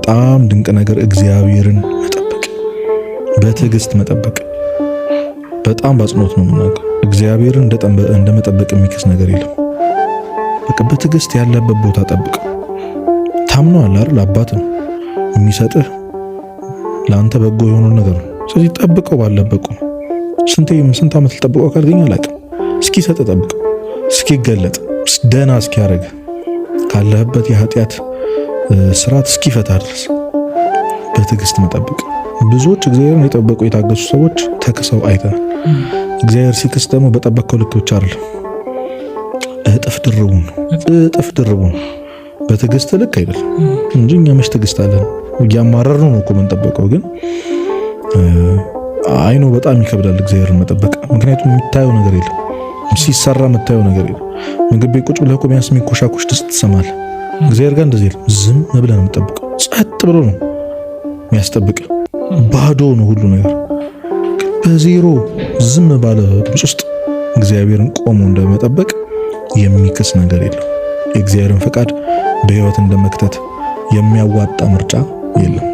በጣም ድንቅ ነገር እግዚአብሔርን መጠበቅ፣ በትዕግስት መጠበቅ። በጣም በአጽንኦት ነው የምናገረው። እግዚአብሔርን እንደመጠበቅ የሚከስ ነገር የለም። በቃ በትዕግስት ያለበት ቦታ ጠብቅ። ታምነዋል አይደል? አባት ነው የሚሰጥህ ለአንተ በጎ የሆነ ነገር ነው። ስለዚህ ጠብቀው ባለበት ነው። ስንት ዓመት ልጠብቀው ካልገኝ አላውቅም። እስኪሰጥ ጠብቀው፣ እስኪገለጥ ደህና እስኪያደርግ ካለህበት የኃጢአት ስርዓት እስኪፈታ ድረስ በትዕግስት መጠበቅ። ብዙዎች እግዚአብሔርን የጠበቁ የታገሱ ሰዎች ተክሰው አይተናል። እግዚአብሔር ሲክስ ደግሞ በጠበቀው ልክ ብቻ አይደለም፣ እጥፍ ድርቡ ነው። በትዕግስት ልክ አይደለም እንጂ እኛ መች ትዕግስት አለን? እያማረርነው ነው እኮ የምንጠበቀው። ግን አይኖ በጣም ይከብዳል እግዚአብሔርን መጠበቅ። ምክንያቱም የምታየው ነገር የለም፣ ሲሰራ የምታየው ነገር የለም። ምግብ ቤት ቁጭ ብለህ እኮ ቢያንስ የሚኮሻኮሽ ድስት ትሰማለህ። እግዚአብሔር ጋር እንደዚህ የለም። ዝም ብለህ ነው የምጠብቀው። ጸጥ ብሎ ነው የሚያስጠብቅ። ባዶ ነው ሁሉ ነገር። በዜሮ ዝም ባለ ድምፅ ውስጥ እግዚአብሔርን ቆሞ እንደመጠበቅ የሚክስ ነገር የለም። የእግዚአብሔርን ፈቃድ በሕይወት እንደመክተት የሚያዋጣ ምርጫ የለም።